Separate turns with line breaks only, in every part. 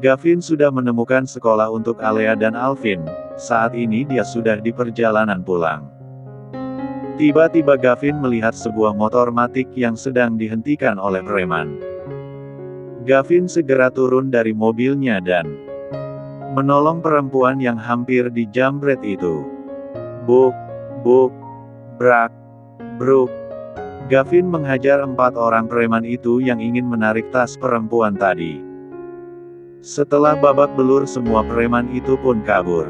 Gavin sudah menemukan sekolah untuk Alea dan Alvin. Saat ini dia sudah di perjalanan pulang. Tiba-tiba Gavin melihat sebuah motor matic yang sedang dihentikan oleh preman. Gavin segera turun dari mobilnya dan menolong perempuan yang hampir dijamret itu. Buk, buk, brak, bruk. Gavin menghajar 4 orang preman itu yang ingin menarik tas perempuan tadi. Setelah babak belur semua preman itu pun kabur.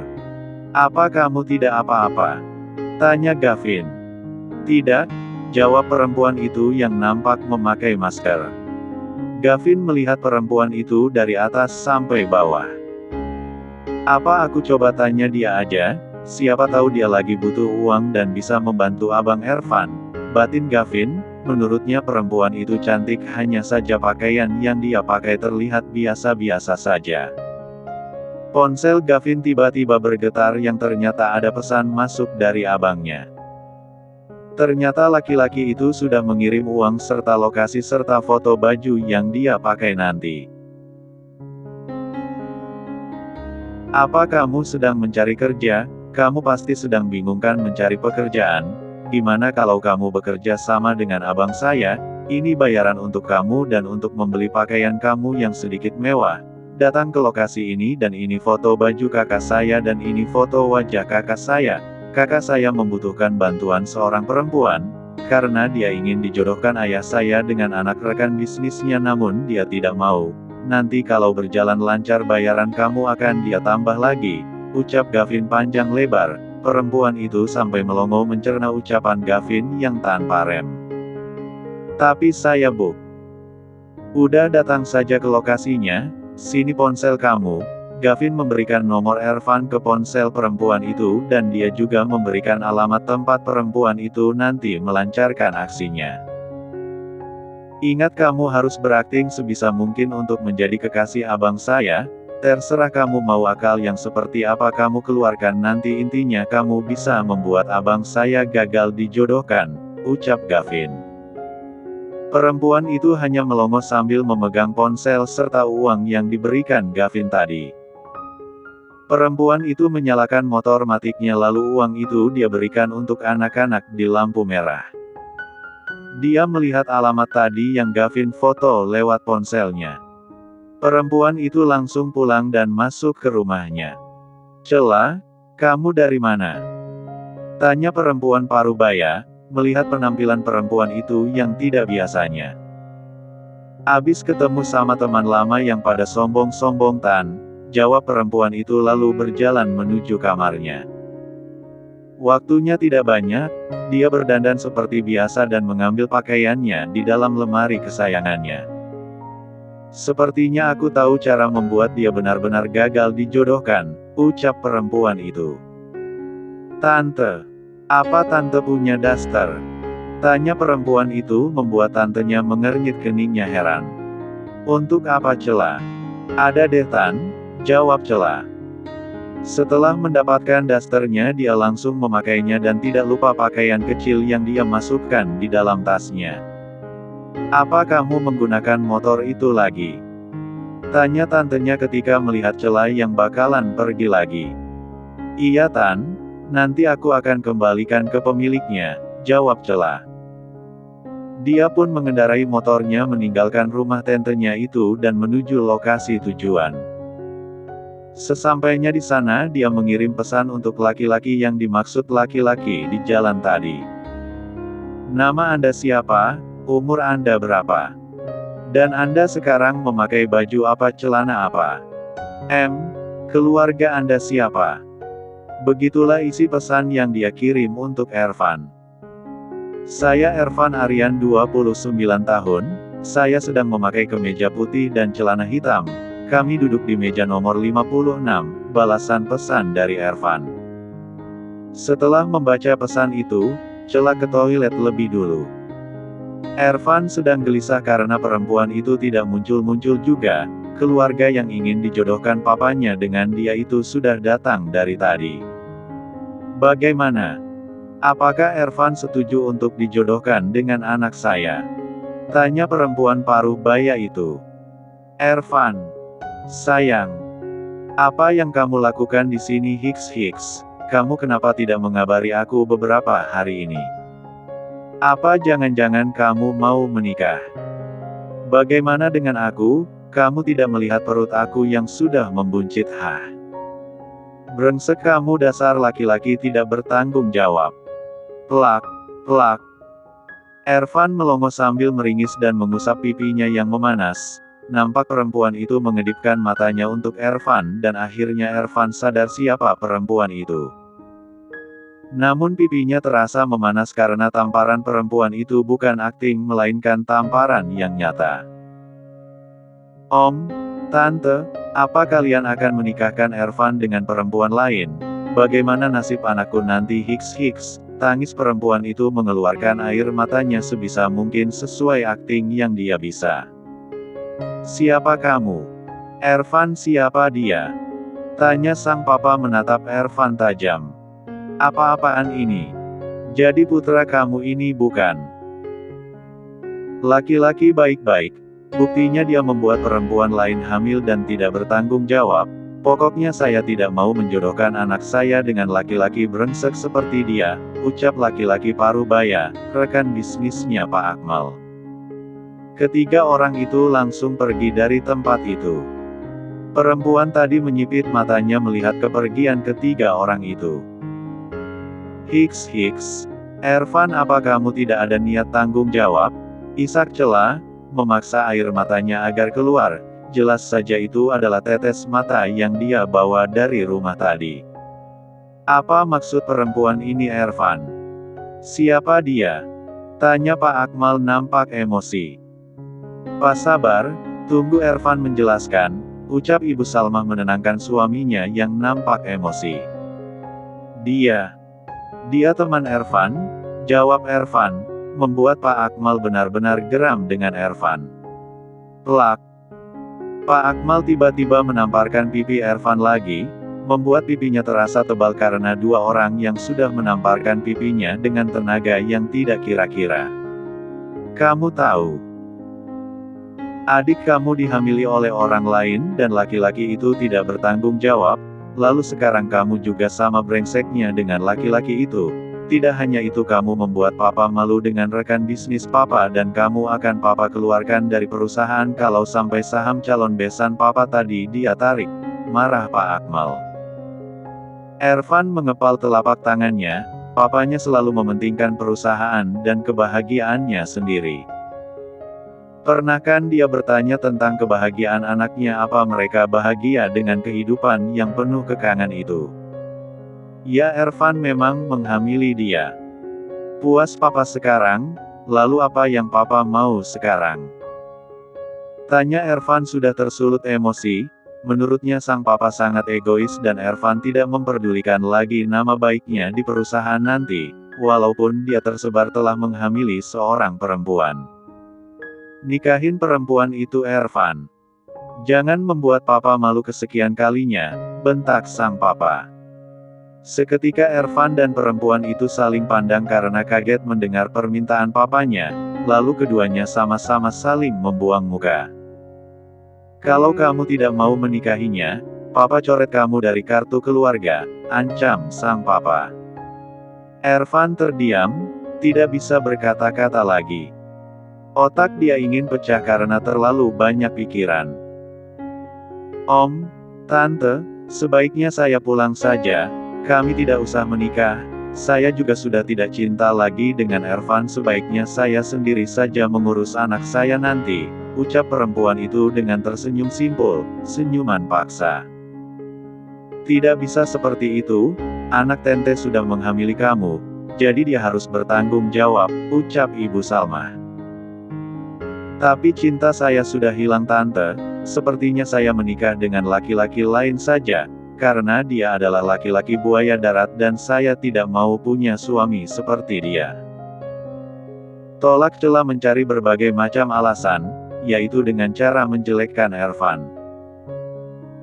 "Apa kamu tidak apa-apa?" tanya Gavin. "Tidak," jawab perempuan itu yang nampak memakai masker. Gavin melihat perempuan itu dari atas sampai bawah. "Apa aku coba tanya dia aja? Siapa tahu dia lagi butuh uang dan bisa membantu Abang Ervan," batin Gavin. Menurutnya perempuan itu cantik, hanya saja pakaian yang dia pakai terlihat biasa-biasa saja. Ponsel Gavin tiba-tiba bergetar yang ternyata ada pesan masuk dari abangnya. Ternyata laki-laki itu sudah mengirim uang serta lokasi serta foto baju yang dia pakai nanti. "Apa kamu sedang mencari kerja? Kamu pasti sedang bingung kan mencari pekerjaan? Gimana kalau kamu bekerja sama dengan abang saya? Ini bayaran untuk kamu dan untuk membeli pakaian kamu yang sedikit mewah. Datang ke lokasi ini dan ini foto baju kakak saya dan ini foto wajah kakak saya. Kakak saya membutuhkan bantuan seorang perempuan, karena dia ingin dijodohkan ayah saya dengan anak rekan bisnisnya namun dia tidak mau. Nanti kalau berjalan lancar bayaran kamu akan dia tambah lagi," ucap Gavin panjang lebar. Perempuan itu sampai melongo mencerna ucapan Gavin yang tanpa rem. "Tapi saya Buk. Udah datang saja ke lokasinya, sini ponsel kamu." Gavin memberikan nomor Ervan ke ponsel perempuan itu dan dia juga memberikan alamat tempat perempuan itu nanti melancarkan aksinya. "Ingat kamu harus berakting sebisa mungkin untuk menjadi kekasih abang saya. Terserah kamu mau akal yang seperti apa kamu keluarkan nanti intinya kamu bisa membuat abang saya gagal dijodohkan," ucap Gavin. Perempuan itu hanya melongo sambil memegang ponsel serta uang yang diberikan Gavin tadi. Perempuan itu menyalakan motor matiknya lalu uang itu dia berikan untuk anak-anak di lampu merah. Dia melihat alamat tadi yang Gavin foto lewat ponselnya. Perempuan itu langsung pulang dan masuk ke rumahnya. "Cela, kamu dari mana?" tanya perempuan parubaya, melihat penampilan perempuan itu yang tidak biasanya. "Abis ketemu sama teman lama yang pada sombong-sombong Tan," jawab perempuan itu lalu berjalan menuju kamarnya. Waktunya tidak banyak, dia berdandan seperti biasa dan mengambil pakaiannya di dalam lemari kesayangannya. "Sepertinya aku tahu cara membuat dia benar-benar gagal dijodohkan," ucap perempuan itu. "Tante, apa tante punya daster?" tanya perempuan itu membuat tantenya mengernyit keningnya heran. "Untuk apa Cela?" "Ada deh Tan," jawab Cela. Setelah mendapatkan dasternya dia langsung memakainya dan tidak lupa pakaian kecil yang dia masukkan di dalam tasnya. "Apa kamu menggunakan motor itu lagi?" tanya tantenya ketika melihat Cela yang bakalan pergi lagi. "Iya Tan, nanti aku akan kembalikan ke pemiliknya," jawab Cela. Dia pun mengendarai motornya meninggalkan rumah tantenya itu dan menuju lokasi tujuan. Sesampainya di sana dia mengirim pesan untuk laki-laki yang dimaksud laki-laki di jalan tadi. "Nama Anda siapa? Umur Anda berapa? Dan Anda sekarang memakai baju apa celana apa? Keluarga Anda siapa?" Begitulah isi pesan yang dia kirim untuk Ervan. "Saya Ervan Aryan 29 tahun, saya sedang memakai kemeja putih dan celana hitam. Kami duduk di meja nomor 56, balasan pesan dari Ervan. Setelah membaca pesan itu, Cela ke toilet lebih dulu. Ervan sedang gelisah karena perempuan itu tidak muncul-muncul juga, keluarga yang ingin dijodohkan papanya dengan dia itu sudah datang dari tadi. "Bagaimana? Apakah Ervan setuju untuk dijodohkan dengan anak saya?" tanya perempuan paruh baya itu. "Ervan, Sayang, apa yang kamu lakukan di sini Hiks? Kamu kenapa tidak mengabari aku beberapa hari ini? Apa jangan-jangan kamu mau menikah? Bagaimana dengan aku? Kamu tidak melihat perut aku yang sudah membuncit Brengsek kamu dasar laki-laki tidak bertanggung jawab. Plak, plak. Ervan melongo sambil meringis dan mengusap pipinya yang memanas. Nampak perempuan itu mengedipkan matanya untuk Ervan dan akhirnya Ervan sadar siapa perempuan itu. Namun pipinya terasa memanas karena tamparan perempuan itu bukan akting melainkan tamparan yang nyata. Om, Tante, apa kalian akan menikahkan Ervan dengan perempuan lain? Bagaimana nasib anakku nanti Hiks? Tangis perempuan itu mengeluarkan air matanya sebisa mungkin sesuai akting yang dia bisa. Siapa kamu? Ervan siapa dia? Tanya sang papa menatap Ervan tajam. Apa-apaan ini? Jadi putra kamu ini bukan laki-laki baik-baik. Buktinya dia membuat perempuan lain hamil dan tidak bertanggung jawab. Pokoknya saya tidak mau menjodohkan anak saya dengan laki-laki brengsek seperti dia, ucap laki-laki parubaya, rekan bisnisnya Pak Akmal. Ketiga orang itu langsung pergi dari tempat itu. Perempuan tadi menyipit matanya melihat kepergian ketiga orang itu. Hiks, Ervan, apa kamu tidak ada niat tanggung jawab? Ishak celah, memaksa air matanya agar keluar. Jelas saja itu adalah tetes mata yang dia bawa dari rumah tadi. Apa maksud perempuan ini Ervan? Siapa dia? Tanya Pak Akmal nampak emosi. Pak sabar, tunggu Ervan menjelaskan, ucap Ibu Salmah menenangkan suaminya yang nampak emosi. Dia teman Ervan? Jawab Ervan, membuat Pak Akmal benar-benar geram dengan Ervan. Plak. Pak Akmal tiba-tiba menamparkan pipi Ervan lagi, membuat pipinya terasa tebal karena dua orang yang sudah menamparkan pipinya dengan tenaga yang tidak kira-kira. Kamu tahu, adik kamu dihamili oleh orang lain dan laki-laki itu tidak bertanggung jawab, lalu sekarang kamu juga sama brengseknya dengan laki-laki itu. Tidak hanya itu, kamu membuat papa malu dengan rekan bisnis papa dan kamu akan papa keluarkan dari perusahaan kalau sampai saham calon besan papa tadi dia tarik. Marah Pak Akmal. Ervan mengepal telapak tangannya, papanya selalu mementingkan perusahaan dan kebahagiaannya sendiri. Pernahkah dia bertanya tentang kebahagiaan anaknya, apa mereka bahagia dengan kehidupan yang penuh kekangan itu? Ya, Ervan memang menghamili dia. Puas papa sekarang, lalu apa yang papa mau sekarang? Tanya Ervan sudah tersulut emosi, menurutnya sang papa sangat egois dan Ervan tidak memperdulikan lagi nama baiknya di perusahaan nanti, walaupun dia tersebar telah menghamili seorang perempuan. Nikahin perempuan itu Ervan. Jangan membuat papa malu kesekian kalinya, bentak sang papa. Seketika Ervan dan perempuan itu saling pandang karena kaget mendengar permintaan papanya, lalu keduanya sama-sama saling membuang muka. Kalau kamu tidak mau menikahinya, papa coret kamu dari kartu keluarga, ancam sang papa. Ervan terdiam, tidak bisa berkata-kata lagi. Otak dia ingin pecah karena terlalu banyak pikiran. Om, Tante, sebaiknya saya pulang saja. Kami tidak usah menikah, saya juga sudah tidak cinta lagi dengan Ervan, sebaiknya saya sendiri saja mengurus anak saya nanti, ucap perempuan itu dengan tersenyum simpul, senyuman paksa. Tidak bisa seperti itu, anak Tente sudah menghamili kamu, jadi dia harus bertanggung jawab, ucap Ibu Salmah. Tapi cinta saya sudah hilang Tante, sepertinya saya menikah dengan laki-laki lain saja. Karena dia adalah laki-laki buaya darat dan saya tidak mau punya suami seperti dia. Tolak celah mencari berbagai macam alasan, yaitu dengan cara menjelekkan Ervan.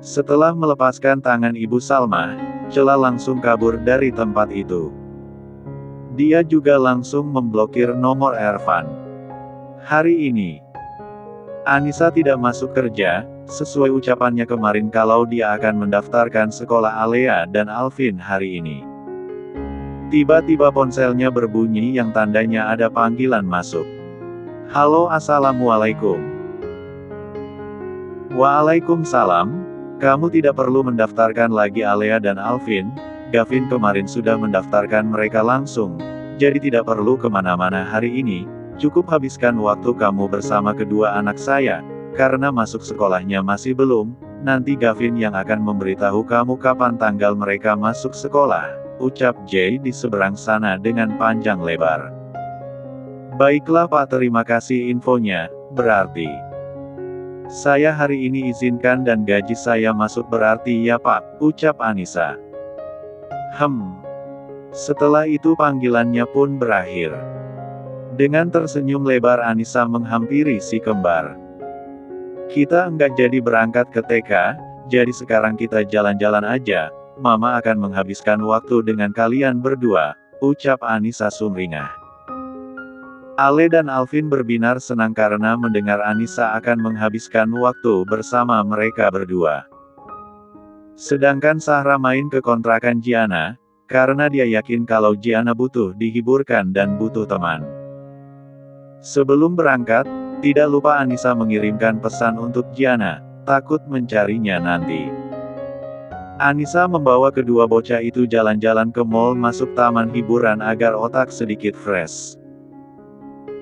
Setelah melepaskan tangan Ibu Salmah, celah langsung kabur dari tempat itu. Dia juga langsung memblokir nomor Ervan. Hari ini, Anissa tidak masuk kerja, sesuai ucapannya kemarin kalau dia akan mendaftarkan sekolah Alea dan Alvin hari ini. Tiba-tiba ponselnya berbunyi yang tandanya ada panggilan masuk. Halo, assalamualaikum. Waalaikumsalam. Kamu tidak perlu mendaftarkan lagi Alea dan Alvin. Gavin kemarin sudah mendaftarkan mereka langsung. Jadi tidak perlu kemana-mana hari ini. Cukup habiskan waktu kamu bersama kedua anak saya, karena masuk sekolahnya masih belum, nanti Gavin yang akan memberitahu kamu kapan tanggal mereka masuk sekolah, ucap Jay di seberang sana dengan panjang lebar. Baiklah Pak, terima kasih infonya, berarti saya hari ini izinkan dan gaji saya masuk berarti ya Pak, ucap Anissa. Setelah itu panggilannya pun berakhir. Dengan tersenyum lebar Anissa menghampiri si kembar. Kita enggak jadi berangkat ke TK, jadi sekarang kita jalan-jalan aja, Mama akan menghabiskan waktu dengan kalian berdua, ucap Anissa sumringah. Ale dan Alvin berbinar senang karena mendengar Anissa akan menghabiskan waktu bersama mereka berdua. Sedangkan Sahra main ke kontrakan Gianna, karena dia yakin kalau Gianna butuh dihiburkan dan butuh teman. Sebelum berangkat, tidak lupa Anissa mengirimkan pesan untuk Gianna, takut mencarinya nanti. Anissa membawa kedua bocah itu jalan-jalan ke mall masuk taman hiburan agar otak sedikit fresh.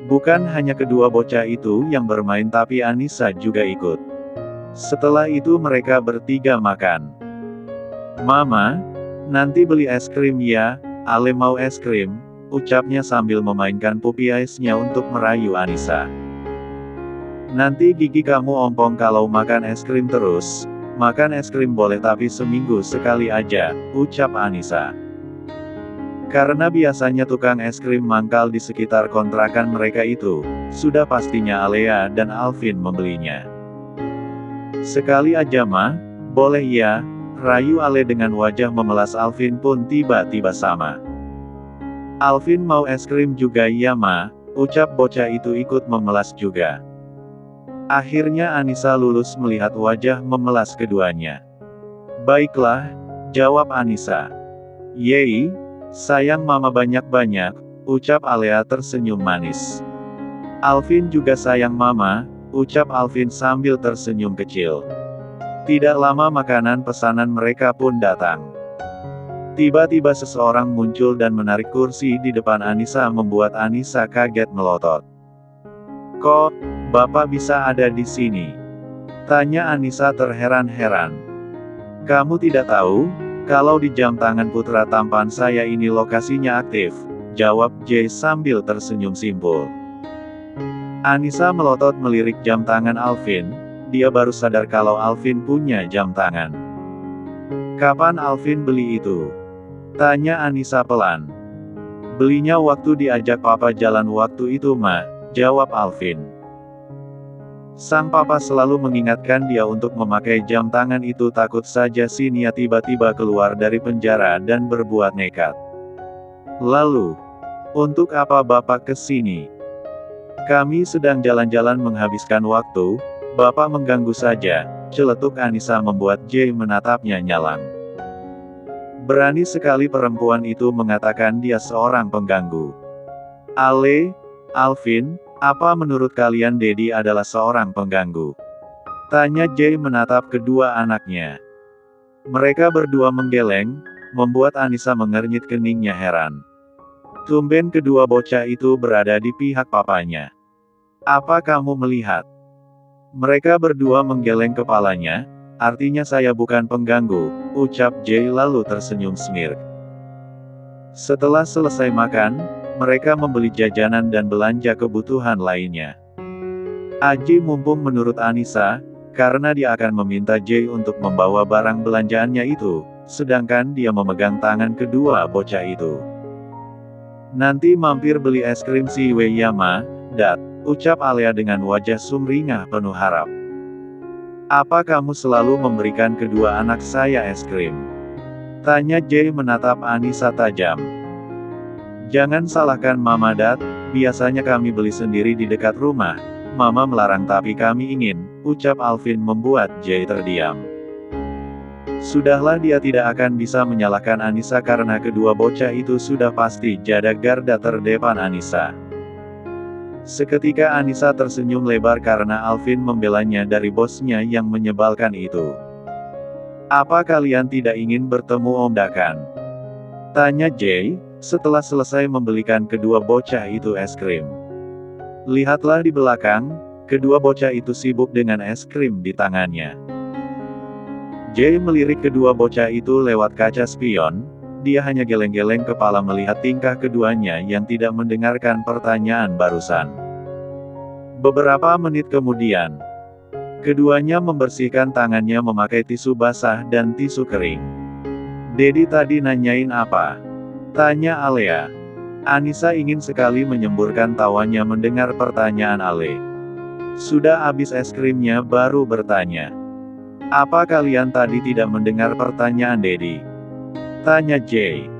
Bukan hanya kedua bocah itu yang bermain tapi Anissa juga ikut. Setelah itu mereka bertiga makan. Mama, nanti beli es krim ya, Ale mau es krim, ucapnya sambil memainkan puppy eyes-nya untuk merayu Anissa. Nanti gigi kamu ompong kalau makan es krim terus. Makan es krim boleh tapi seminggu sekali aja, ucap Anissa. Karena biasanya tukang es krim mangkal di sekitar kontrakan mereka itu, sudah pastinya Alea dan Alvin membelinya. Sekali aja mah, boleh ya, rayu Ale dengan wajah memelas. Alvin pun tiba-tiba sama. Alvin mau es krim juga ya ma, ucap bocah itu ikut memelas juga. Akhirnya Anissa lulus melihat wajah memelas keduanya. Baiklah, jawab Anissa. Yeay, sayang mama banyak-banyak, ucap Alea tersenyum manis. Alvin juga sayang mama, ucap Alvin sambil tersenyum kecil. Tidak lama makanan pesanan mereka pun datang. Tiba-tiba seseorang muncul dan menarik kursi di depan Anissa membuat Anissa kaget melotot. Kok, Bapak bisa ada di sini? Tanya Anissa terheran-heran. Kamu tidak tahu, kalau di jam tangan putra tampan saya ini lokasinya aktif, jawab Jay sambil tersenyum simpul. Anissa melotot melirik jam tangan Alvin, dia baru sadar kalau Alvin punya jam tangan. Kapan Alvin beli itu? Tanya Anissa pelan. Belinya waktu diajak papa jalan waktu itu ma, jawab Alvin. Sang papa selalu mengingatkan dia untuk memakai jam tangan itu, takut saja si Nia tiba-tiba keluar dari penjara dan berbuat nekat. Lalu, untuk apa bapak ke sini? Kami sedang jalan-jalan menghabiskan waktu, bapak mengganggu saja, celetuk Anissa membuat Jay menatapnya nyalang. Berani sekali perempuan itu mengatakan dia seorang pengganggu. Ale, Alvin, apa menurut kalian Dedi adalah seorang pengganggu? Tanya Jay menatap kedua anaknya. Mereka berdua menggeleng, membuat Anissa mengernyit keningnya heran. Tumben kedua bocah itu berada di pihak papanya. Apa kamu melihat? Mereka berdua menggeleng kepalanya. Artinya saya bukan pengganggu, ucap Jay lalu tersenyum smirk. Setelah selesai makan, mereka membeli jajanan dan belanja kebutuhan lainnya. Aji mumpung menurut Anissa, karena dia akan meminta Jay untuk membawa barang belanjaannya itu, sedangkan dia memegang tangan kedua bocah itu. Nanti mampir beli es krim si Weyama, dat, ucap Alea dengan wajah sumringah penuh harap. Apa kamu selalu memberikan kedua anak saya es krim? Tanya Jay menatap Anissa tajam. Jangan salahkan Mama Dat, biasanya kami beli sendiri di dekat rumah. Mama melarang tapi kami ingin, ucap Alvin membuat Jay terdiam. Sudahlah, dia tidak akan bisa menyalahkan Anissa karena kedua bocah itu sudah pasti jadi garda terdepan Anissa. Seketika Anissa tersenyum lebar karena Alvin membelanya dari bosnya yang menyebalkan itu. Apa kalian tidak ingin bertemu Om Dakan? Tanya Jay, setelah selesai membelikan kedua bocah itu es krim. Lihatlah di belakang, kedua bocah itu sibuk dengan es krim di tangannya. Jay melirik kedua bocah itu lewat kaca spion, dia hanya geleng-geleng kepala melihat tingkah keduanya yang tidak mendengarkan pertanyaan barusan. Beberapa menit kemudian, keduanya membersihkan tangannya memakai tisu basah dan tisu kering. Dedi tadi nanyain apa? Tanya Alea. Anissa ingin sekali menyemburkan tawanya mendengar pertanyaan Ale. Sudah habis es krimnya baru bertanya. Apa kalian tadi tidak mendengar pertanyaan Dedi? Tanya Jay.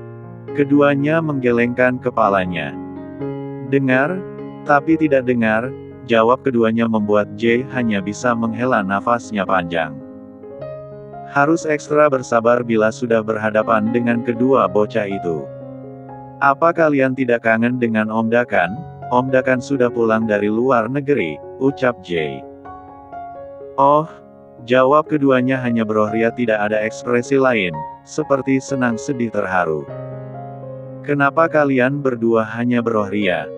Keduanya menggelengkan kepalanya. Dengar, tapi tidak dengar, jawab keduanya membuat Jay hanya bisa menghela nafasnya panjang. Harus ekstra bersabar bila sudah berhadapan dengan kedua bocah itu. Apa kalian tidak kangen dengan Om Dakan? Om Dakan sudah pulang dari luar negeri, ucap Jay. Oh, jawab keduanya hanya berohria, tidak ada ekspresi lain, seperti senang sedih terharu. Kenapa kalian berdua hanya berohria?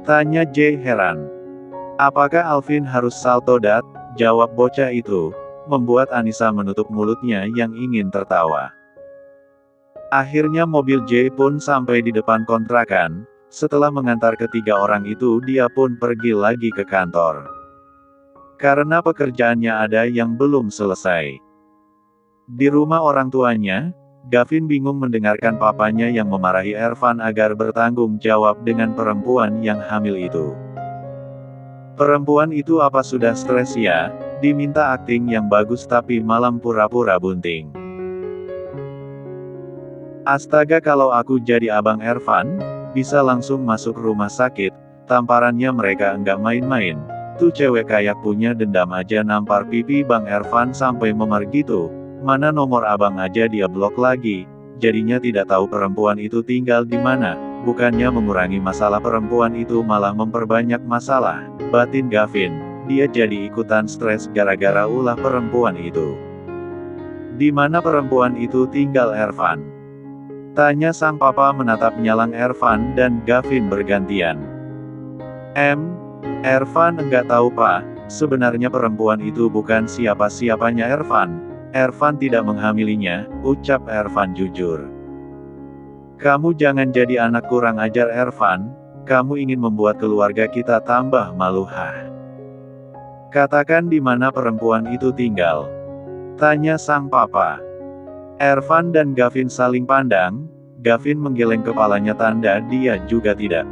Tanya Jay heran. Apakah Alvin harus salto dat? Jawab bocah itu, membuat Anissa menutup mulutnya yang ingin tertawa. Akhirnya mobil Jay pun sampai di depan kontrakan. Setelah mengantar ketiga orang itu, dia pun pergi lagi ke kantor. Karena pekerjaannya ada yang belum selesai. Di rumah orang tuanya, Gavin bingung mendengarkan papanya yang memarahi Ervan agar bertanggung jawab dengan perempuan yang hamil itu. Perempuan itu apa sudah stres ya? Diminta akting yang bagus tapi malam pura-pura bunting. Astaga, kalau aku jadi abang Ervan, bisa langsung masuk rumah sakit. Tamparannya mereka enggak main-main. Tuh cewek kayak punya dendam aja nampar pipi Bang Ervan sampai memar gitu. Mana nomor abang aja dia blok lagi. Jadinya tidak tahu perempuan itu tinggal di mana. Bukannya mengurangi masalah, perempuan itu malah memperbanyak masalah. Batin Gavin. Dia jadi ikutan stres gara-gara ulah perempuan itu. Di mana perempuan itu tinggal Ervan? Tanya sang papa menatap nyalang Ervan dan Gavin bergantian. Ervan enggak tahu pak, sebenarnya perempuan itu bukan siapa-siapanya Ervan. Ervan tidak menghamilinya, ucap Ervan jujur. Kamu jangan jadi anak kurang ajar Ervan, kamu ingin membuat keluarga kita tambah malu. Katakan di mana perempuan itu tinggal? Tanya sang papa. Ervan dan Gavin saling pandang, Gavin menggeleng kepalanya tanda dia juga tidak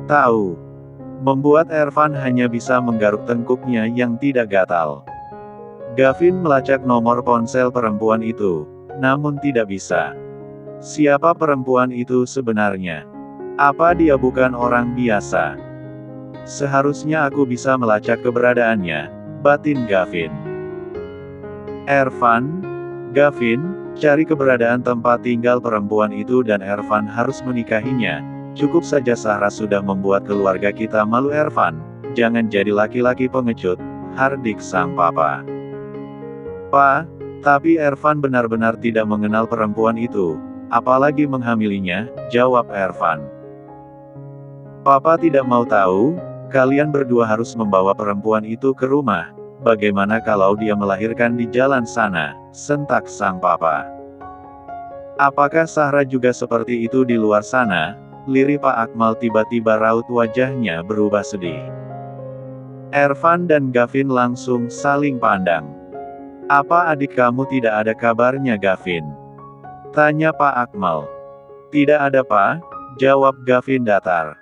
tahu. Membuat Ervan hanya bisa menggaruk tengkuknya yang tidak gatal. Gavin melacak nomor ponsel perempuan itu, namun tidak bisa. Siapa perempuan itu sebenarnya? Apa dia bukan orang biasa? Seharusnya aku bisa melacak keberadaannya, batin Gavin. Ervan, Gavin, cari keberadaan tempat tinggal perempuan itu dan Ervan harus menikahinya. Cukup saja Sahra sudah membuat keluarga kita malu Ervan, jangan jadi laki-laki pengecut, hardik sang papa. Pa, tapi Ervan benar-benar tidak mengenal perempuan itu, apalagi menghamilinya, jawab Ervan. Papa tidak mau tahu, kalian berdua harus membawa perempuan itu ke rumah. Bagaimana kalau dia melahirkan di jalan sana, sentak sang papa. Apakah Sahra juga seperti itu di luar sana? Lirih Pak Akmal, tiba-tiba raut wajahnya berubah sedih. Ervan dan Gavin langsung saling pandang. Apa adik kamu tidak ada kabarnya Gavin? Tanya Pak Akmal. Tidak ada Pak, jawab Gavin datar.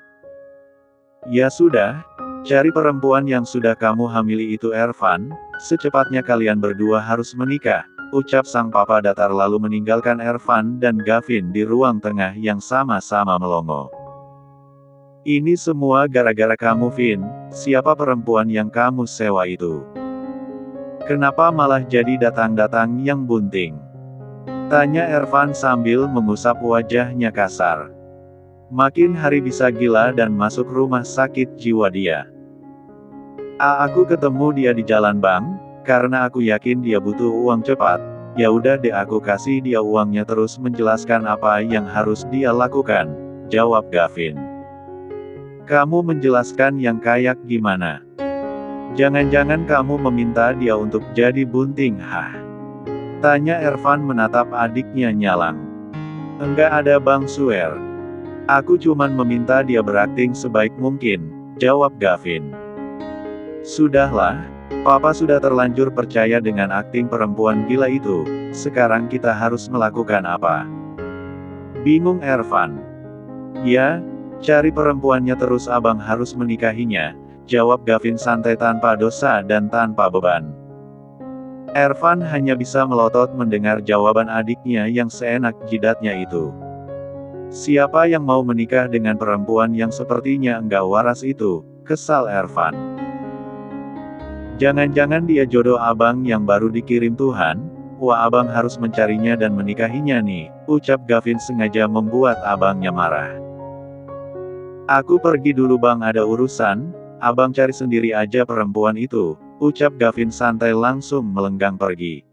Ya sudah, cari perempuan yang sudah kamu hamili itu Ervan, secepatnya kalian berdua harus menikah, ucap sang papa datar lalu meninggalkan Ervan dan Gavin di ruang tengah yang sama-sama melongo. Ini semua gara-gara kamu, Vin. Siapa perempuan yang kamu sewa itu? Kenapa malah jadi datang-datang yang bunting? Tanya Ervan sambil mengusap wajahnya kasar. Makin hari bisa gila dan masuk rumah sakit jiwa dia. Aku ketemu dia di jalan, Bang, karena aku yakin dia butuh uang cepat. Ya udah deh, aku kasih dia uangnya terus menjelaskan apa yang harus dia lakukan, jawab Gavin. Kamu menjelaskan yang kayak gimana? Jangan-jangan kamu meminta dia untuk jadi bunting, hah? Tanya Ervan menatap adiknya nyalang. Enggak ada, Bang, swear. Aku cuman meminta dia berakting sebaik mungkin, jawab Gavin. Sudahlah, Papa sudah terlanjur percaya dengan akting perempuan gila itu. Sekarang kita harus melakukan apa? Bingung Ervan. Ya, cari perempuannya terus abang harus menikahinya, jawab Gavin santai tanpa dosa dan tanpa beban. Ervan hanya bisa melotot mendengar jawaban adiknya yang seenak jidatnya itu. Siapa yang mau menikah dengan perempuan yang sepertinya enggak waras itu, kesal Ervan. Jangan-jangan dia jodoh abang yang baru dikirim Tuhan? Wah, abang harus mencarinya dan menikahinya nih, ucap Gavin sengaja membuat abangnya marah. Aku pergi dulu, Bang, ada urusan, abang cari sendiri aja perempuan itu, ucap Gavin santai langsung melenggang pergi.